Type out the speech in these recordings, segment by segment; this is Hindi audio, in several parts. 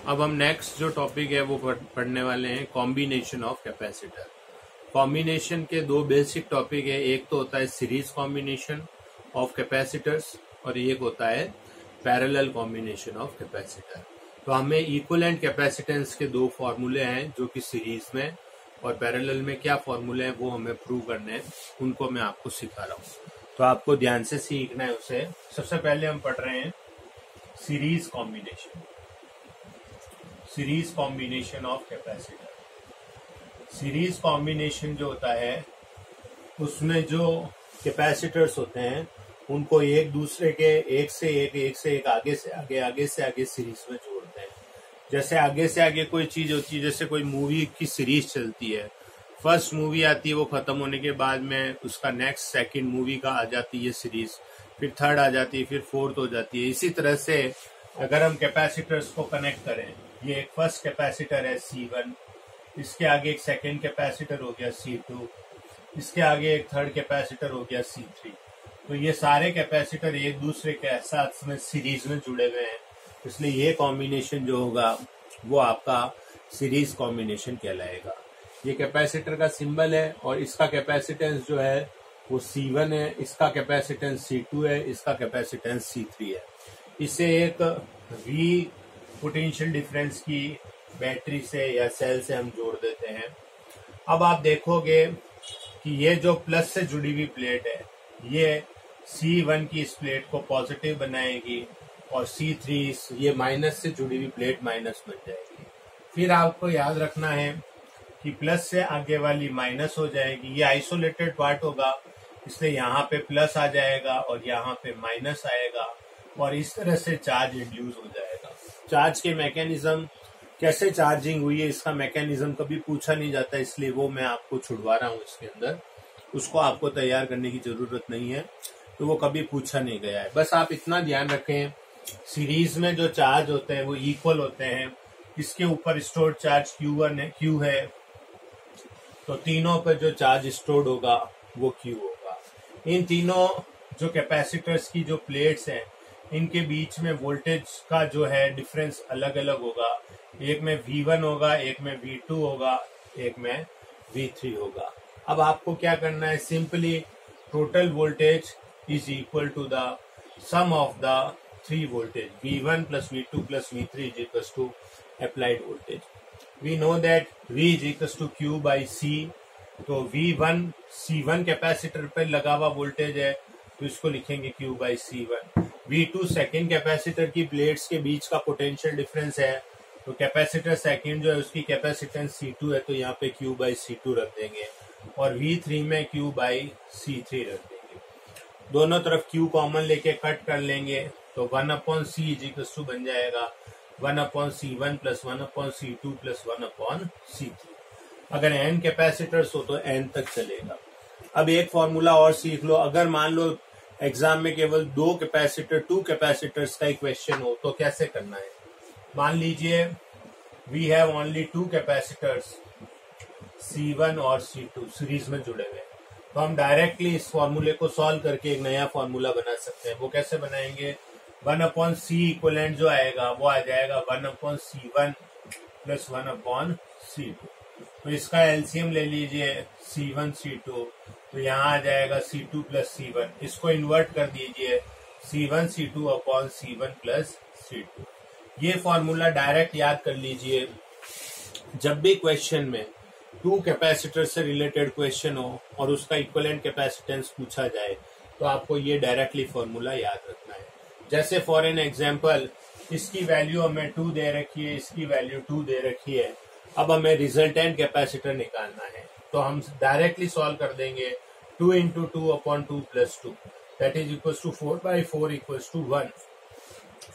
अब हम नेक्स्ट जो टॉपिक है वो पढ़ने वाले हैं कॉम्बिनेशन ऑफ कैपेसिटर। कॉम्बिनेशन के दो बेसिक टॉपिक है, एक तो होता है सीरीज कॉम्बिनेशन ऑफ कैपेसिटर्स और एक होता है पैरेलल कॉम्बिनेशन ऑफ कैपेसिटर। तो हमें इक्विवेलेंट कैपेसिटेंस के दो फॉर्मूले हैं जो कि सीरीज में और पैरेलल में क्या फॉर्मूले हैं वो हमें प्रूव करने हैं, उनको मैं आपको सिखा रहा हूँ। तो आपको ध्यान से सीखना है उसे। सबसे पहले हम पढ़ रहे हैं series combination. Series combination of capacitor. Series combination जो होता है उसमें जो कैपेसिटर्स होते हैं उनको एक दूसरे के एक से एक आगे से आगे सीरीज में जोड़ते हैं। जैसे आगे से आगे कोई चीज होती है, जैसे कोई मूवी की सीरीज चलती है, फर्स्ट मूवी आती है, वो खत्म होने के बाद में उसका नेक्स्ट सेकंड मूवी का आ जाती है सीरीज, फिर थर्ड आ जाती है, फिर फोर्थ हो जाती है। इसी तरह से अगर हम कैपेसिटर्स को कनेक्ट करें, ये एक फर्स्ट कैपेसिटर है C1, इसके आगे एक सेकंड कैपेसिटर हो गया C2, इसके आगे एक थर्ड कैपेसिटर हो गया C3। तो ये सारे कैपेसिटर एक दूसरे के साथ में सीरीज में जुड़े हुए हैं, इसलिए ये कॉम्बिनेशन जो होगा वो आपका सीरीज कॉम्बिनेशन कहलाएगा। ये कैपेसिटर का सिंबल है और इसका कैपेसिटेंस जो है वो C1 है, इसका कैपेसिटेंस C2 है, इसका कैपेसिटेंस C3 है। इसे एक V पोटेंशियल डिफरेंस की बैटरी से या सेल से हम जोड़ देते हैं। अब आप देखोगे कि ये जो प्लस से जुड़ी हुई प्लेट है ये C1 की इस प्लेट को पॉजिटिव बनाएगी और C3 ये माइनस से जुड़ी हुई प्लेट माइनस बन जाएगी। फिर आपको याद रखना है कि प्लस से आगे वाली माइनस हो जाएगी, ये आइसोलेटेड पार्ट होगा, इसलिए यहाँ पे प्लस आ जाएगा और यहाँ पे माइनस आएगा और इस तरह से चार्ज इंड्यूस हो जाएगा। चार्ज के मैकेनिज्म, कैसे चार्जिंग हुई है इसका मैकेनिज्म कभी पूछा नहीं जाता, इसलिए वो मैं आपको छुड़वा रहा हूँ इसके अंदर। उसको आपको तैयार करने की जरूरत नहीं है, तो वो कभी पूछा नहीं गया है। बस आप इतना ध्यान रखें, सीरीज में जो चार्ज होते हैं वो इक्वल होते हैं। इसके ऊपर स्टोर्ड चार्ज Q है, तो तीनों पर जो चार्ज स्टोर्ड होगा वो Q होगा। इन तीनों जो कैपेसिटर्स की जो प्लेट्स हैं इनके बीच में वोल्टेज का जो है डिफरेंस अलग अलग होगा। एक में V1 होगा, एक में V2 होगा, एक में V3 होगा। अब आपको क्या करना है, simply total voltage is equal to the sum of the three voltage V1 plus V2 plus V3 is equal to applied voltage. We know that V is equal to Q by C। तो V1 C1 कैपेसिटर पर लगा हुआ वोल्टेज है, तो इसको लिखेंगे Q by C1। V2 second capacitor की प्लेट्स के बीच का पोटेंशियल डिफरेंस है, तो कैपेसिटर सेकेंड जो है उसकी कैपेसिटेंस C2 है, तो यहाँ पे Q बाई C2 रख देंगे और V3 में Q बाई C3 रख देंगे। दोनों तरफ Q कॉमन लेके कट कर लेंगे, तो 1/C इज इक्वल टू बन जाएगा 1/C1 plus 1/C2 plus 1/C3। अगर n कैपेसिटर्स हो तो n तक चलेगा। अब एक फॉर्मूला और सीख लो, अगर मान लो एग्जाम में केवल टू कैपेसिटर्स का क्वेश्चन हो तो कैसे करना है। मान लीजिए we have only 2 capacitors C1 और C2 सीरीज में जुड़े हुए हैं, तो हम डायरेक्टली इस फॉर्मूले को सॉल्व करके एक नया फॉर्मूला बना सकते हैं। वो कैसे बनाएंगे, 1/C इक्वलेंट जो आएगा वो आ जाएगा 1/C1 प्लस 1/C2। तो इसका एलसीएम ले लीजिए C1 C2, तो यहाँ आ जाएगा C2 प्लस C1। इसको इन्वर्ट कर दीजिए C1 C2 upon C1 plus C2। ये फॉर्मूला डायरेक्ट याद कर लीजिए। जब भी क्वेश्चन में 2 कैपेसिटर से रिलेटेड क्वेश्चन हो और उसका इक्विवेलेंट कैपेसिटेंस पूछा जाए तो आपको ये डायरेक्टली फॉर्मूला याद रखना है। जैसे फॉर एन एग्जांपल इसकी वैल्यू हमें 2 दे रखी है, इसकी वैल्यू 2 दे रखी है। अब हमें रिजल्टेंट कैपेसिटर निकालना है, तो हम डायरेक्टली सॉल्व कर देंगे 2 into 2 upon 2 plus 2 that is equal to 4/4 equal to 1।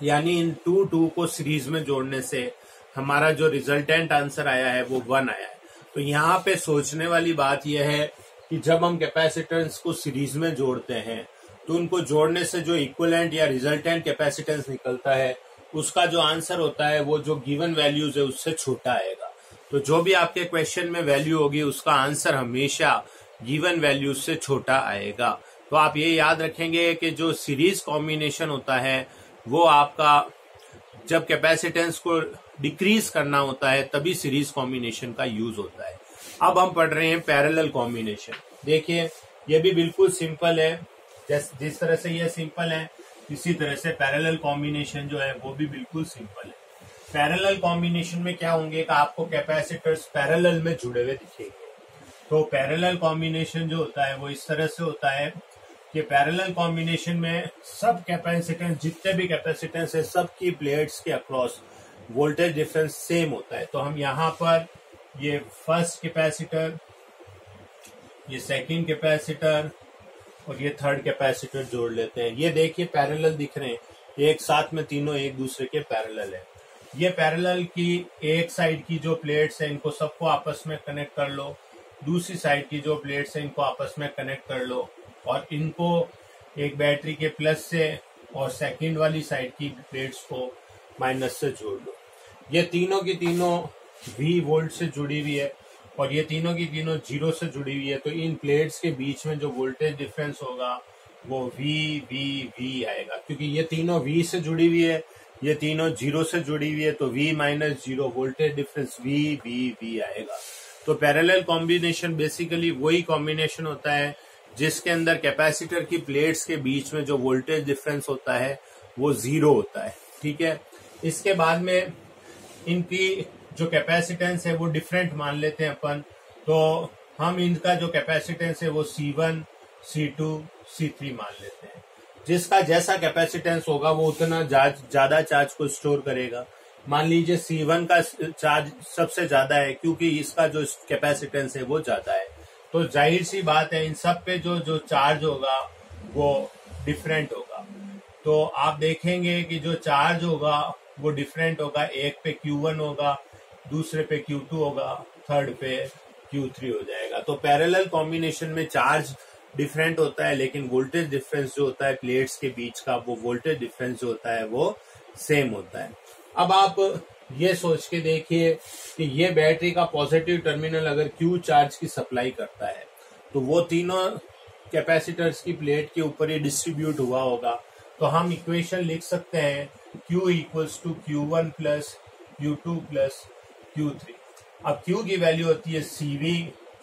यानी इन 2 को सीरीज में जोड़ने से हमारा जो रिजल्टेंट आंसर आया है वो 1 आया है। तो यहाँ पे सोचने वाली बात यह है कि जब हम कैपेसिटेंस को सीरीज में जोड़ते हैं तो उनको जोड़ने से जो इक्विवेलेंट या रिजल्टेंट कैपेसिटेंस निकलता है उसका जो आंसर होता है वो जो गिवन वैल्यूज है उससे छोटा आएगा। तो जो भी आपके क्वेश्चन में वैल्यू होगी उसका आंसर हमेशा गिवन वैल्यूज से छोटा आएगा। तो आप ये याद रखेंगे कि जो सीरीज कॉम्बिनेशन होता है वो आपका जब कैपेसिटेंस को डिक्रीज करना होता है तभी सीरीज कॉम्बिनेशन का यूज होता है। अब हम पढ़ रहे हैं पैरेलल कॉम्बिनेशन। देखिए ये भी बिल्कुल सिंपल है, जिस तरह से ये सिंपल है इसी तरह से पैरेलल कॉम्बिनेशन जो है वो भी बिल्कुल सिंपल है। पैरेलल कॉम्बिनेशन में क्या होंगे कि आपको कैपेसिटर्स पैरेलल में जुड़े हुए दिखेंगे। तो पैरेलल कॉम्बिनेशन जो होता है वो इस तरह से होता है कि पैरेलल कॉम्बिनेशन में सब कैपेसिटेंस, जितने भी कैपेसिटेंस है, सबकी प्लेट्स के अक्रॉस वोल्टेज डिफरेंस सेम होता है। तो हम यहाँ पर ये फर्स्ट कैपेसिटर, ये सेकंड कैपेसिटर और ये थर्ड कैपेसिटर जोड़ लेते हैं। ये देखिए पैरेलल दिख रहे हैं, एक साथ में तीनों एक दूसरे के पैरेलल है। ये पैरेलल की एक साइड की जो प्लेट्स है इनको सबको आपस में कनेक्ट कर लो, दूसरी साइड की जो प्लेट्स है इनको आपस में कनेक्ट कर लो और इनको एक बैटरी के प्लस से और सेकंड वाली साइड की प्लेट्स को माइनस से जोड़ लो। ये तीनों की तीनों V वोल्ट से जुड़ी हुई है और ये तीनों की तीनों जीरो से जुड़ी हुई है। तो इन प्लेट्स के बीच में जो वोल्टेज डिफरेंस होगा वो V आएगा, क्योंकि ये तीनों V से जुड़ी हुई है, ये तीनों जीरो से जुड़ी हुई है, तो V minus zero voltage difference V आएगा। तो पैरेलल कॉम्बिनेशन बेसिकली वही कॉम्बिनेशन होता है जिसके अंदर कैपेसिटर की प्लेट्स के बीच में जो वोल्टेज डिफरेंस होता है वो जीरो होता है। ठीक है, इसके बाद में इनकी जो कैपेसिटेंस है वो डिफरेंट मान लेते हैं अपन। तो हम इनका जो कैपेसिटेंस है वो C1, C2, C3 मान लेते हैं। जिसका जैसा कैपेसिटेंस होगा वो उतना ज्यादा चार्ज को स्टोर करेगा। मान लीजिए C1 का चार्ज सबसे ज्यादा है क्योंकि इसका जो कैपेसिटेंस है वो ज्यादा है। तो जाहिर सी बात है इन सब पे जो चार्ज होगा वो डिफरेंट होगा। तो आप देखेंगे कि जो चार्ज होगा वो डिफरेंट होगा। एक पे Q1 होगा, दूसरे पे Q2 होगा, थर्ड पे Q3 हो जाएगा। तो पैरेलल कॉम्बिनेशन में चार्ज डिफरेंट होता है लेकिन वोल्टेज डिफरेंस जो होता है प्लेट्स के बीच का, वो वोल्टेज डिफरेंस जो होता है वो सेम होता है। अब आप ये सोच के देखिए कि ये बैटरी का पॉजिटिव टर्मिनल अगर Q चार्ज की सप्लाई करता है तो वो तीनों कैपेसिटर्स की प्लेट के ऊपर ही डिस्ट्रीब्यूट हुआ होगा। तो हम इक्वेशन लिख सकते हैं Q equals to Q1 plus Q2 plus Q3। अब Q की वैल्यू होती है CV।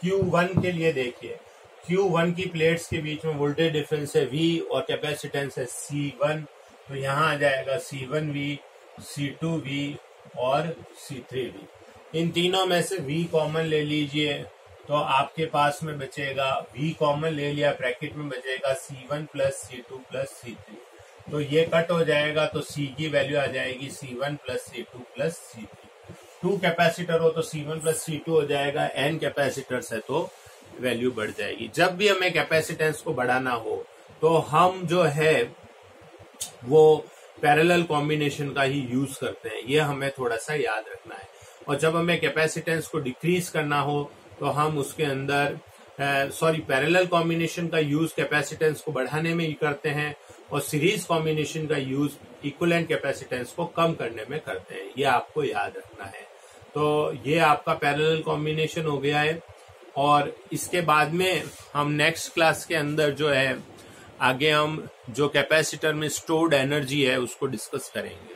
Q1 के लिए देखिए, Q1 की प्लेट्स के बीच में वोल्टेज डिफरेंस है V और कैपेसिटेंस है C1। तो यहाँ आ जाएगा C1V, C2V और C3V। इन तीनों में से V कॉमन ले लीजिए तो आपके पास में बचेगा, V कॉमन ले लिया, ब्रैकेट में बचेगा C1 plus C2 plus C3। तो ये कट हो जाएगा तो C की वैल्यू आ जाएगी C1 plus C2 plus C3। 2 capacitor हो तो C1 प्लस C2 हो जाएगा, N कैपेसिटर्स है तो वैल्यू बढ़ जाएगी। जब भी हमें कैपेसिटेंस को बढ़ाना हो तो हम जो है वो पैरेलल कॉम्बिनेशन का ही यूज करते हैं, ये हमें थोड़ा सा याद रखना है। और जब हमें कैपेसिटेंस को डिक्रीज करना हो तो हम उसके अंदर पैरेलल कॉम्बिनेशन का यूज कैपेसिटेंस को बढ़ाने में ही करते हैं और सीरीज कॉम्बिनेशन का यूज इक्विवेलेंट कैपेसिटेंस को कम करने में करते हैं, ये आपको याद रखना है। तो ये आपका पैरेलल कॉम्बिनेशन हो गया है और इसके बाद में हम नेक्स्ट क्लास के अंदर जो है आगे हम जो कैपेसिटर में स्टोर्ड एनर्जी है उसको डिस्कस करेंगे।